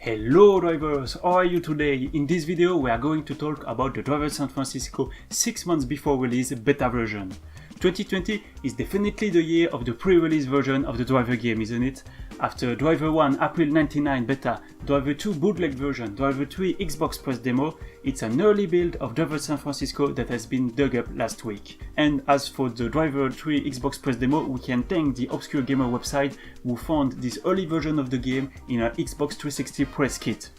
Hello drivers, how are you today? In this video we are going to talk about the Driver San Francisco 6 months before release beta version. 2020 is definitely the year of the pre-release version of the Driver game, isn't it? After Driver 1 April 99 beta, Driver 2 bootleg version, Driver 3 Xbox Press demo, it's an early build of Driver San Francisco that has been dug up last week. And as for the Driver 3 Xbox Press demo, we can thank the Obscure Gamer website who found this early version of the game in our Xbox 360 press kit.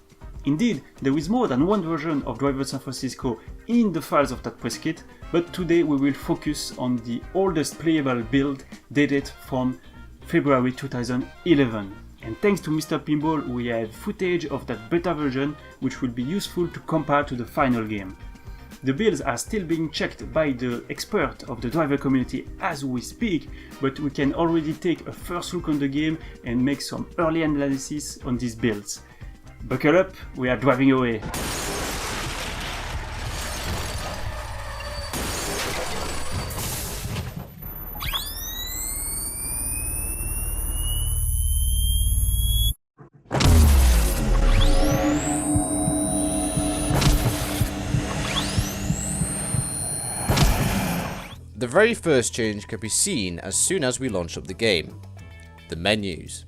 Indeed, there is more than one version of Driver San Francisco in the files of that press kit, but today we will focus on the oldest playable build dated from February 2011. And thanks to Mr. Pinball, we have footage of that beta version which will be useful to compare to the final game. The builds are still being checked by the expert of the driver community as we speak, but we can already take a first look on the game and make some early analysis on these builds. Buckle up, we are driving away. The very first change can be seen as soon as we launch up the game. The menus.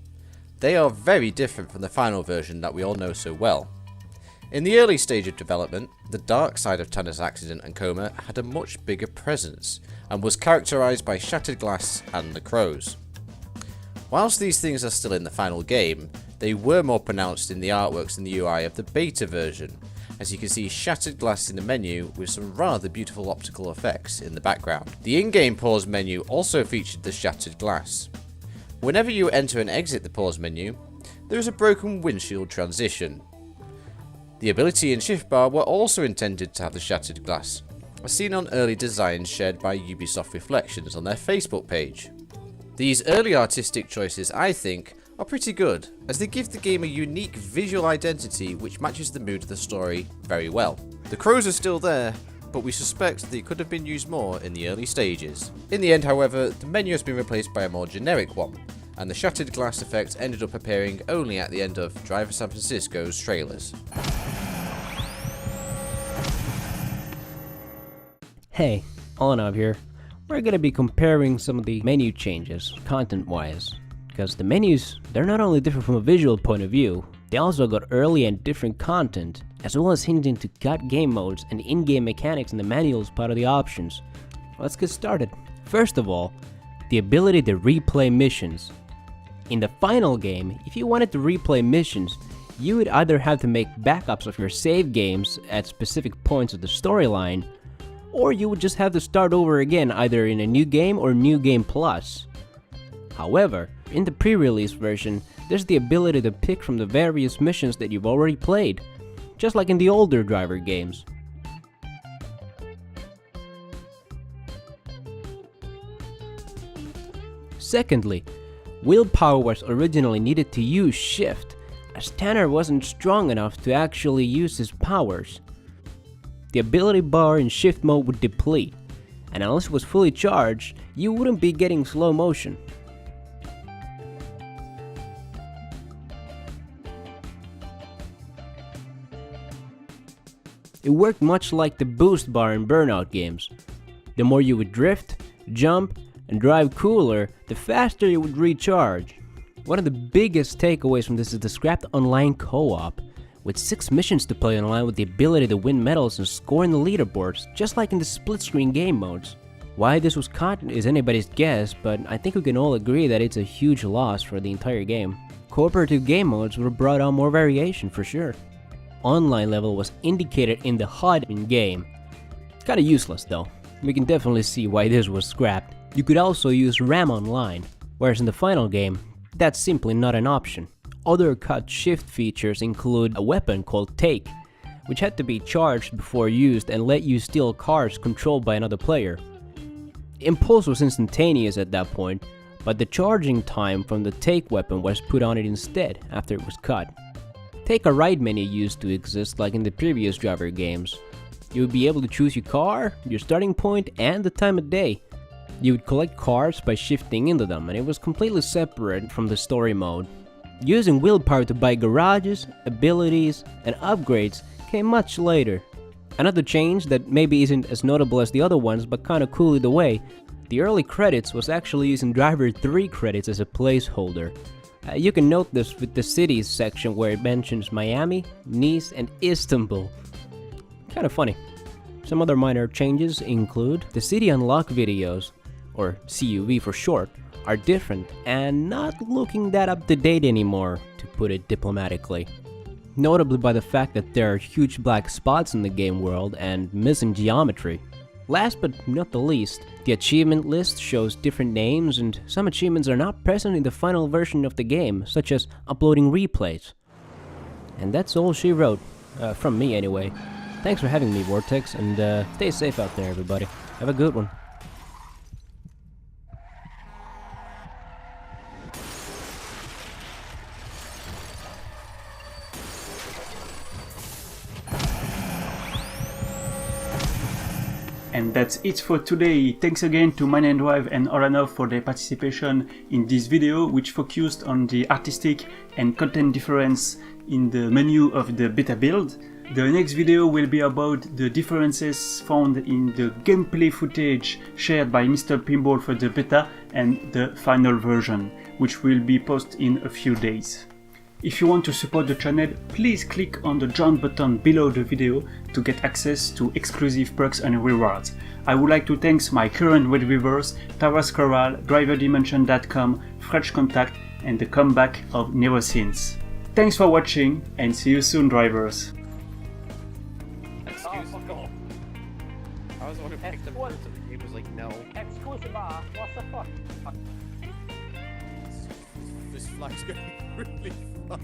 They are very different from the final version that we all know so well. In the early stage of development, the dark side of Tanner's accident and coma had a much bigger presence, and was characterised by shattered glass and the crows. Whilst these things are still in the final game, they were more pronounced in the artworks and the UI of the beta version, as you can see shattered glass in the menu with some rather beautiful optical effects in the background. The in-game pause menu also featured the shattered glass. Whenever you enter and exit the pause menu, there is a broken windshield transition. The ability and shift bar were also intended to have the shattered glass, as seen on early designs shared by Ubisoft Reflections on their Facebook page. These early artistic choices, I think, are pretty good, as they give the game a unique visual identity which matches the mood of the story very well. The crows are still there, but we suspect they could have been used more in the early stages. In the end, however, the menu has been replaced by a more generic one, and the shattered glass effect ended up appearing only at the end of Driver San Francisco's trailers. Hey, Olenov here. We're gonna be comparing some of the menu changes, content-wise. Because the menus, they're not only different from a visual point of view, they also got early and different content, as well as hinting to cut game modes and in-game mechanics in the manual as part of the options. Let's get started. First of all, the ability to replay missions. In the final game, if you wanted to replay missions, you would either have to make backups of your save games at specific points of the storyline, or you would just have to start over again either in a new game or New Game Plus. However, in the pre-release version, there's the ability to pick from the various missions that you've already played, just like in the older Driver games. Secondly, willpower was originally needed to use Shift, as Tanner wasn't strong enough to actually use his powers. The ability bar in Shift mode would deplete, and unless it was fully charged, you wouldn't be getting slow motion. It worked much like the boost bar in Burnout games. The more you would drift, jump, and drive cooler, the faster you would recharge. One of the biggest takeaways from this is the scrapped online co-op, with 6 missions to play online with the ability to win medals and score in the leaderboards, just like in the split-screen game modes. Why this was cut is anybody's guess, but I think we can all agree that it's a huge loss for the entire game. Cooperative game modes would have brought out more variation for sure. Online level was indicated in the HUD in-game. Kinda useless though. We can definitely see why this was scrapped. You could also use RAM online, whereas in the final game, that's simply not an option. Other cut shift features include a weapon called Take, which had to be charged before used and let you steal cars controlled by another player. Impulse was instantaneous at that point, but the charging time from the Take weapon was put on it instead after it was cut. Take a ride menu used to exist like in the previous Driver games. You would be able to choose your car, your starting point, and the time of day. You would collect cars by shifting into them, and it was completely separate from the story mode. Using willpower to buy garages, abilities, and upgrades came much later. Another change that maybe isn't as notable as the other ones but kinda cool either way, the early credits was actually using Driver 3 credits as a placeholder. You can note this with the cities section where it mentions Miami, Nice, and Istanbul. Kinda funny. Some other minor changes include the city unlock videos, or CUV for short, are different and not looking that up to date anymore, to put it diplomatically. Notably by the fact that there are huge black spots in the game world and missing geometry. Last but not the least, the achievement list shows different names and some achievements are not present in the final version of the game, such as uploading replays. And that's all she wrote, from me anyway. Thanks for having me, Vortex, and stay safe out there, everybody. Have a good one. And that's it for today. Thanks again to Mine and Drive and Oranov for their participation in this video, which focused on the artistic and content difference in the menu of the beta build. The next video will be about the differences found in the gameplay footage shared by Mr. Pinball for the beta and the final version, which will be posted in a few days. If you want to support the channel, please click on the join button below the video to get access to exclusive perks and rewards. I would like to thank my current web viewers, Taras Corral, DriverDimension.com, French Contact, and the comeback of Neurosins. Thanks for watching and see you soon, drivers. Excuse me. I was the one who picked up the birds and the game was like, no. Excuse me, what the fuck? This flag's going really far.